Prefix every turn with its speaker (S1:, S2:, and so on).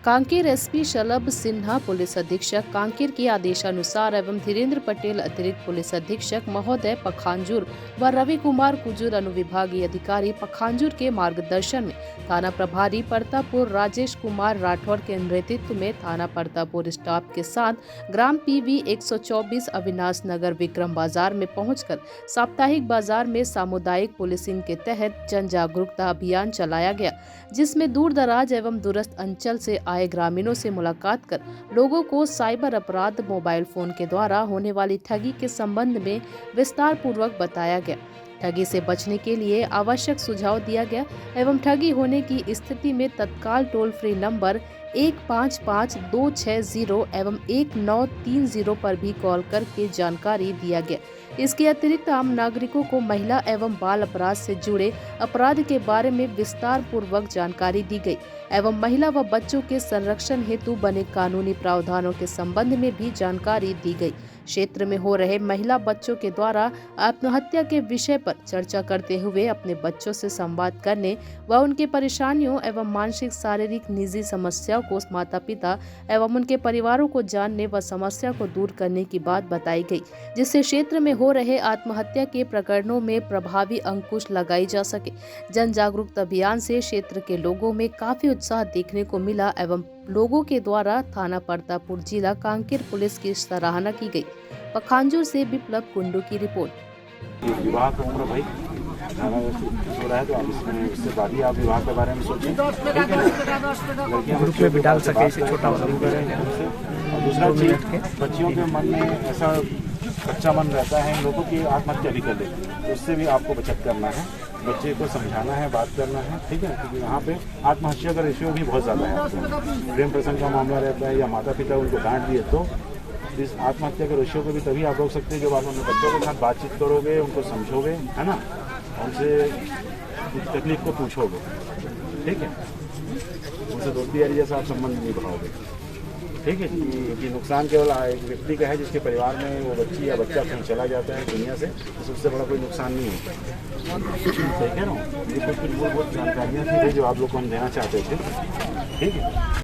S1: Kanker SP Shalabh Sinha police अधीक्षक कांकेर के आदेशानुसार एवं धीरेन्द्र पटेल अतिरिक्त पुलिस अधीक्षक महोदय पखांजूर व रवि कुमार कुजूर अनुविभागीय अधिकारी पखांजूर के मार्गदर्शन में थाना प्रभारी परतापुर राजेश कुमार राठौर के नेतृत्व में थाना परतापुर स्टाफ के साथ ग्राम पीवी 124 अविनाश नगर विक्रम बाजार में पहुंचकर साप्ताहिक बाजार में सामुदायिक पुलिसिंग के तहत जन जागरूकता अभियान चलाया गया, जिसमें दूर दराज एवं दूरस्थ अंचल से आए ग्रामीणों से मुलाकात कर लोगों को साइबर अपराध, मोबाइल फोन के द्वारा होने वाली ठगी के संबंध में विस्तार पूर्वक बताया गया। ठगी से बचने के लिए आवश्यक सुझाव दिया गया एवं ठगी होने की स्थिति में तत्काल टोल फ्री नंबर 155260 एवं 1930 पर भी कॉल करके जानकारी दिया गया। इसके अतिरिक्त आम नागरिकों को महिला एवं बाल अपराध से जुड़े अपराध के बारे में विस्तार पूर्वक जानकारी दी गई एवं महिला व बच्चों के संरक्षण हेतु बने कानूनी प्रावधानों के संबंध में भी जानकारी दी गई। क्षेत्र में हो रहे महिला बच्चों के द्वारा आत्महत्या के विषय पर चर्चा करते हुए अपने बच्चों से संवाद करने व उनके परेशानियों एवं मानसिक, शारीरिक, निजी समस्याओं को माता पिता एवं उनके परिवारों को जानने व समस्या को दूर करने की बात बताई गई, जिससे क्षेत्र में हो रहे आत्महत्या के प्रकरणों में प्रभावी अंकुश लगाई जा सके। जन जागरूकता अभियान से क्षेत्र के लोगों में काफी उत्साह देखने को मिला एवं लोगों के द्वारा थाना परतापुर जिला कांकेर पुलिस की सराहना की गई। पखांजूर से विप्लव कुंडू की रिपोर्ट।
S2: विवाह का उम्र भाई हो रहा है तो आप इसमें उससे बाद ही आप विवाह के बारे में सोचें, ठीक है। लड़कियां
S3: ग्रुप में भी डाल सके इसे छोटा वाला
S2: और दूसरा चीज बच्चियों के मन में ऐसा कच्चा मन रहता है, इन लोगों की आत्महत्या भी कर लेती है, तो उससे भी आपको बचत करना है, बच्चे को समझाना है, बात करना है, ठीक है। क्योंकि यहाँ पे आत्महत्या का रेशियो भी बहुत ज़्यादा है। प्रेम प्रसंग का मामला रहता है या माता पिता उनको डांट दिए तो इस आत्महत्या के रेशियो को भी तभी आप रोक सकते हैं जब आप अपने बच्चों के साथ बातचीत करोगे, उनको समझोगे, है ना, उनसे तकलीफ को पूछोगे, ठीक है। उनसे दोस्ती यारी जैसा आप संबंध निभाओगे, ठीक है जी। कि नुकसान केवल एक व्यक्ति का है जिसके परिवार में वो बच्ची या बच्चा कहीं चला जाता है दुनिया से, तो सबसे बड़ा कोई नुकसान नहीं होता। सही कह रहा हूँ। ये कुछ मूलभूत जानकारियाँ थी जो आप लोग को हम देना चाहते थे, ठीक है।